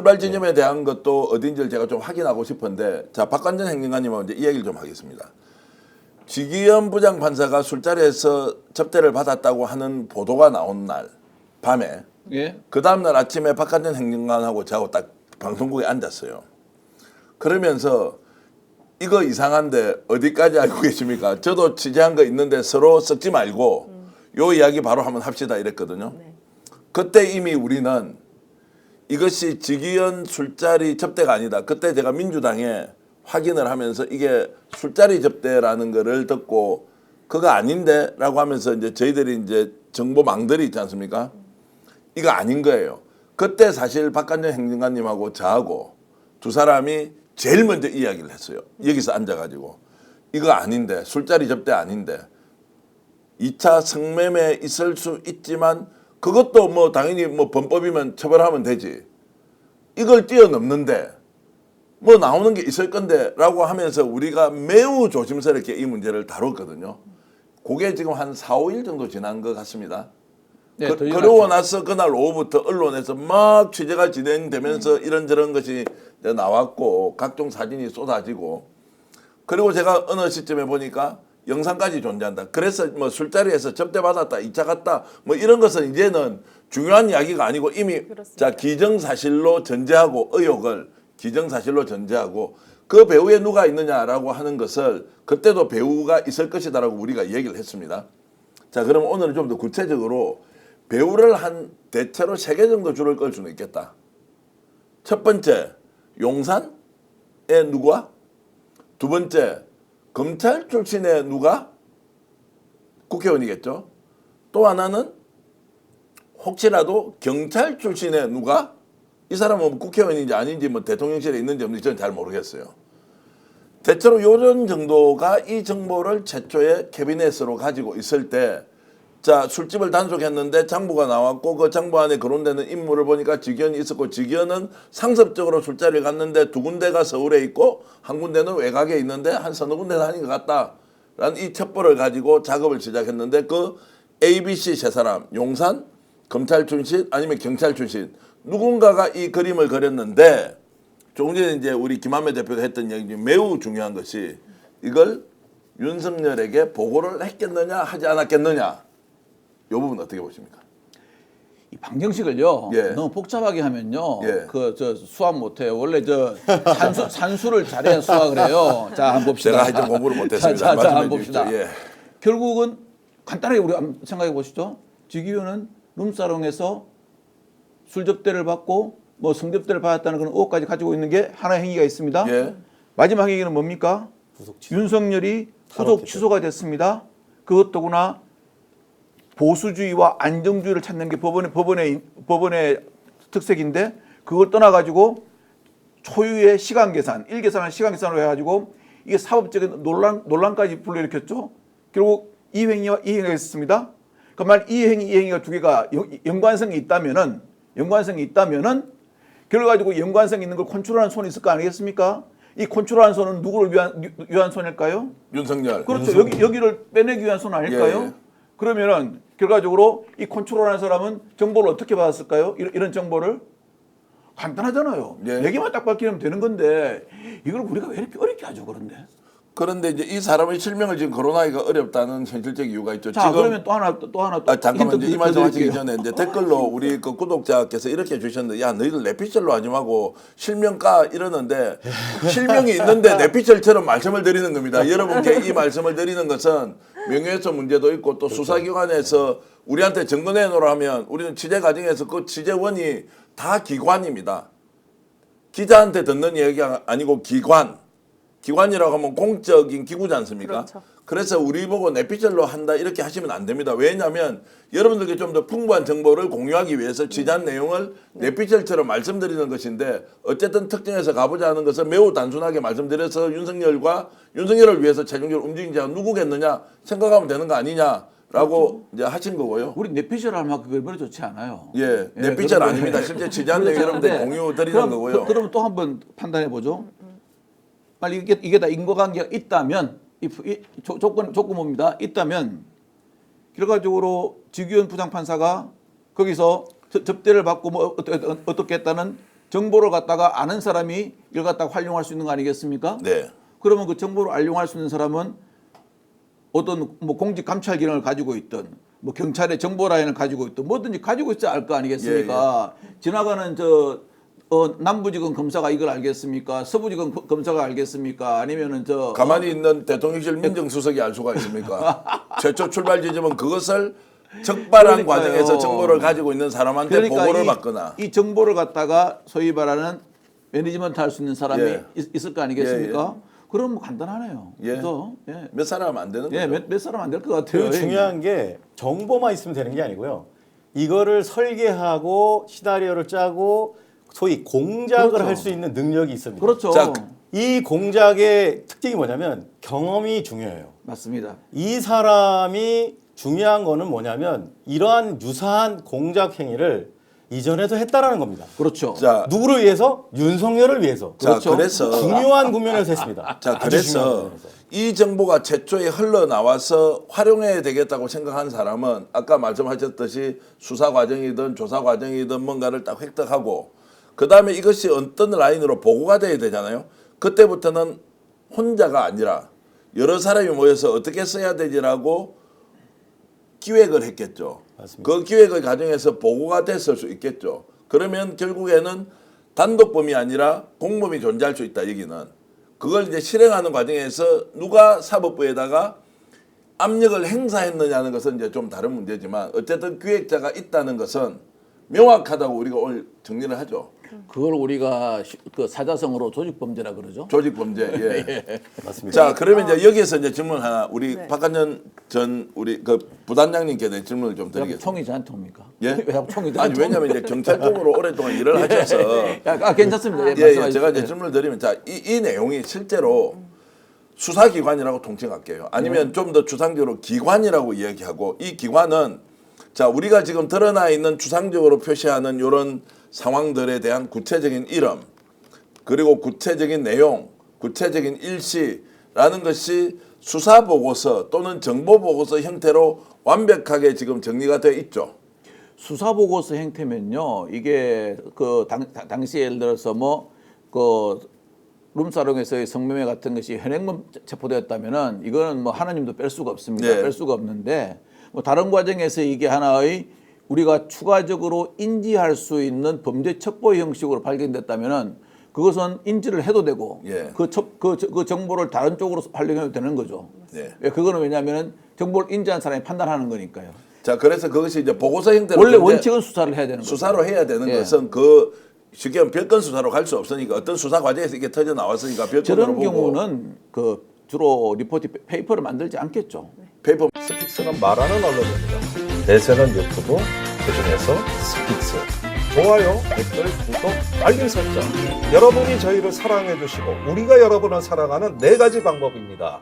출발 지점에 대한 것도 어딘지를 제가 좀 확인하고 싶은데, 자, 박관전 행정관님하고 이제 이 얘기를 좀 하겠습니다. 지기현 부장판사가 술자리에서 접대를 받았다고 하는 보도가 나온 날 밤에, 예. 그 다음날 아침에 박관전 행정관하고 저하고 딱 방송국에 앉았어요. 그러면서 이거 이상한데 어디까지 알고 계십니까? 저도 취재한 거 있는데 서로 섞지 말고 요 이야기 바로 한번 합시다 이랬거든요. 네. 그때 이미 우리는 이것이 지기현 술자리 접대가 아니다. 그때 제가 민주당에 확인을 하면서 이게 술자리 접대라는 거를 듣고 그거 아닌데 라고 하면서 이제 저희들이 이제 정보망들이 있지 않습니까? 이거 아닌 거예요. 그때 사실 박관전 행정관님하고 저하고 두 사람이 제일 먼저 이야기를 했어요. 여기서 앉아가지고 이거 아닌데, 술자리 접대 아닌데, 2차 성매매 있을 수 있지만 그것도 뭐 당연히 뭐 범법이면 처벌하면 되지. 이걸 뛰어넘는데 뭐 나오는 게 있을 건데 라고 하면서 우리가 매우 조심스럽게 이 문제를 다뤘거든요. 그게 지금 한 4, 5일 정도 지난 것 같습니다. 네, 그러고 나서 그날 오후부터 언론에서 막 취재가 진행되면서 이런저런 것이 나왔고 각종 사진이 쏟아지고, 그리고 제가 어느 시점에 보니까 영상까지 존재한다. 그래서 뭐 술자리에서 접대받았다, 2차 갔다, 뭐 이런 것은 이제는 중요한 이야기가 아니고 이미 그렇습니다. 자 기정사실로 전제하고 의혹을 기정사실로 전제하고 그 배우에 누가 있느냐라고 하는 것을 그때도 배우가 있을 것이다라고 우리가 얘기를 했습니다. 자, 그럼 오늘은 좀 더 구체적으로 배우를 한 대체로 3개 정도 줄을 끌 수는 있겠다. 첫 번째, 용산에 누가? 두 번째, 검찰 출신의 누가? 국회의원이겠죠. 또 하나는 혹시라도 경찰 출신의 누가? 이 사람은 국회의원인지 아닌지 뭐 대통령실에 있는지 없는지 저는 잘 모르겠어요. 대체로 이런 정도가 이 정보를 최초에 캐비넷으로 가지고 있을 때, 자, 술집을 단속했는데 장부가 나왔고 그 장부 안에 거론되는 인물을 보니까 지기현이 있었고, 지기현은 상습적으로 술자리를 갔는데 2군데가 서울에 있고 1군데는 외곽에 있는데 한 서너 군데는 아닌 것 같다라는 이 첩보를 가지고 작업을 시작했는데, 그 ABC 세 사람, 용산, 검찰 출신 아니면 경찰 출신 누군가가 이 그림을 그렸는데, 조금 전에 이제 우리 김한배 대표가 했던 얘기 중에 매우 중요한 것이 이걸 윤석열에게 보고를 했겠느냐 하지 않았겠느냐, 이 부분 어떻게 보십니까? 이 방정식을요. 예. 너무 복잡하게 하면요. 예. 그 저 수학 못해요. 원래 저 산수를 잘해야 수학을 해요. 자, 한번 봅시다. 제가 하여튼 공부를 못했습니다. 자, 말씀해 한번 봅시다. 주십시오. 예. 결국은 간단하게 우리 한번 생각해 보시죠. 지기현은 룸사롱에서 술 접대를 받고 뭐 성접대를 받았다는 그런 의혹까지 가지고 있는 게 하나의 행위가 있습니다. 예. 마지막 행위는 뭡니까? 윤석열이 후속 취소가 됐습니다. 그것 더구나 보수주의와 안정주의를 찾는 게 법원의 특색인데, 그걸 떠나가지고 초유의 시간 계산, 일계산을 시간 계산으로 해가지고 이게 사법적인 논란까지 불러일으켰죠. 결국 이 행위와 이 행위가 있었습니다. 그러니까 이 행위가 두 개가 연관성이 있다면은 그걸 가지고 연관성 있는 걸 컨트롤하는 손이 있을 거 아니겠습니까? 이 컨트롤하는 손은 누구를 위한 손일까요? 윤석열. 그렇죠. 여기를 빼내기 위한 손 아닐까요? 예, 예. 그러면은 결과적으로 이 컨트롤하는 사람은 정보를 어떻게 받았을까요? 이런 정보를 간단하잖아요. 예. 네 개만 딱 밝히면 되는 건데 이걸 우리가 왜 이렇게 어렵게 하죠? 그런데 이제 이 사람의 실명을 지금 거론하기가 어렵다는 현실적 이유가 있죠. 자, 지금 그러면 또 하나 잠깐만 힌트 이제 이 말씀하시기 드릴게요. 전에 이제 댓글로 우리 그 구독자께서 이렇게 주셨는데, 야, 너희들 내피셜로 하지 말고 실명 까 이러는데, 실명이 있는데 내피셜처럼 말씀을 드리는 겁니다. 여러분께 이 말씀을 드리는 것은 명예훼손 문제도 있고 또 수사기관에서 우리한테 증거내 놓으라 하면 우리는 취재 과정에서 그 취재원이 다 기관입니다. 기자한테 듣는 얘기가 아니고 기관이라고 하면 공적인 기구지 않습니까? 그렇죠. 그래서 우리 보고 내피셜로 한다 이렇게 하시면 안 됩니다. 왜냐하면 여러분들께 좀 더 풍부한 정보를 공유하기 위해서 취재한 내용을 내피셜처럼 말씀드리는 것인데, 어쨌든 특정해서 가보자 하는 것을 매우 단순하게 말씀드려서 윤석열을 위해서 최종적으로 움직인 자가 누구겠느냐 생각하면 되는 거 아니냐라고 이제 하신 거고요. 우리 내피셜 하면 그게 별로 좋지 않아요. 예, 내피셜 아닙니다. 실제 취재한 내용 여러분들 공유 드리는 거고요. 그러면 또 한번 판단해 보죠. 만약 이게 다 인과관계가 있다면, 조건입니다. 있다면 결과적으로 지기현 부장판사가 거기서 접대를 받고 뭐 어떻게 했다는 정보를 갖다가 아는 사람이 이걸 갖다가 활용할 수 있는 거 아니겠습니까? 네. 그러면 그 정보를 활용할 수 있는 사람은 어떤 뭐 공직 감찰 기능을 가지고 있든 뭐 경찰의 정보 라인을 가지고 있든 뭐든지 가지고 있어야 알 거 아니겠습니까? 지나가는 남부지검 검사가 이걸 알겠습니까? 서부지검 검사가 알겠습니까? 아니면은 가만히 있는 대통령실 민정수석이 알 수가 있습니까? 최초 출발 지점은 그것을 적발한 그러니까요. 과정에서 정보를 가지고 있는 사람한테 그러니까 보고를 받거나. 이 정보를 갖다가 소위 말하는 매니지먼트 할 수 있는 사람이 예. 있을 거 아니겠습니까? 그럼 뭐 간단하네요. 예. 그래서 몇 사람 안 되는 거죠. 몇 사람 안 될 것 같아요. 그 중요한 게 정보만 있으면 되는 게 아니고요. 이거를 설계하고 시나리오를 짜고 소위 공작을 그렇죠. 할 수 있는 능력이 있습니다. 그렇죠. 자, 이 공작의 특징이 뭐냐면 경험이 중요해요. 맞습니다. 이 사람이 중요한 거는 뭐냐면 이러한 유사한 공작 행위를 이전에도 했다라는 겁니다. 그렇죠. 자, 누구를 위해서? 윤석열을 위해서. 자, 그렇죠. 그래서 중요한 국면에서 했습니다. 자, 아주 중요한 그래서 국면에서. 이 정보가 최초에 흘러나와서 활용해야 되겠다고 생각한 사람은 아까 말씀하셨듯이 수사 과정이든 조사 과정이든 뭔가를 딱 획득하고 그 다음에 이것이 어떤 라인으로 보고가 돼야 되잖아요. 그때부터는 혼자가 아니라 여러 사람이 모여서 어떻게 써야 되지라고 기획을 했겠죠. 맞습니다. 그 기획의 과정에서 보고가 됐을 수 있겠죠. 그러면 결국에는 단독범이 아니라 공범이 존재할 수 있다. 여기는 그걸 이제 실행하는 과정에서 누가 사법부에다가 압력을 행사했느냐는 것은 이제 좀 다른 문제지만 어쨌든 기획자가 있다는 것은 명확하다고 우리가 오늘 정리를 하죠. 그걸 우리가 그 사자성어로 조직범죄라 그러죠. 조직범죄. 예. 맞습니다. 자, 그러면 이제 여기에서 이제 질문 하나 우리 네. 박한현 전 우리 그 부단장님께 대해 질문을 좀 왜 드리겠습니다. 총이 저한테 옵니까? 예? 왜 자꾸 총이 저한테 아니 왜냐면 이제 경찰 쪽으로 오랫동안 일을 하셔서 괜찮습니다. 예, 말씀하십시오. 제가 이제 질문을 드리면 자, 이 내용이 실제로 수사기관이라고 통칭할게요. 아니면 좀 더 추상적으로 기관이라고 이야기하고 이 기관은 자, 우리가 지금 드러나 있는 추상적으로 표시하는 이런 상황들에 대한 구체적인 이름 그리고 구체적인 내용, 구체적인 일시라는 것이 수사보고서 또는 정보보고서 형태로 완벽하게 지금 정리가 되어 있죠. 수사보고서 형태면요, 이게 그 당시 예를 들어서 그 룸사롱에서의 성매매 같은 것이 현행범 체포되었다면은 이거는 뭐 하나님도 뺄 수가 없습니다. 네. 뺄 수가 없는데 뭐 다른 과정에서 이게 하나의 우리가 추가적으로 인지할 수 있는 범죄 첩보 형식으로 발견됐다면은 그것은 인지를 해도 되고 예. 그 정보를 다른 쪽으로 활용해도 되는 거죠. 네. 왜 그거는 왜냐하면은 정보를 인지한 사람이 판단하는 거니까요. 자, 그래서 그것이 이제 보고서 형태로 원래 근데 원칙은 수사를 해야 되는 거죠. 수사로 해야 되는 예. 것은 그 쉽게 말하면 별건 수사로 갈 수 없으니까 어떤 수사 과정에서 이게 터져 나왔으니까 별건으로 저런 보고 경우는 그 주로 리포트 페이퍼를 만들지 않겠죠. 페이퍼 스픽스는 말하는 언론입니다. 대세는 유튜브, 그중에서 스픽스. 좋아요, 댓글, 구독, 알림 설정. 여러분이 저희를 사랑해 주시고 우리가 여러분을 사랑하는 4가지 방법입니다.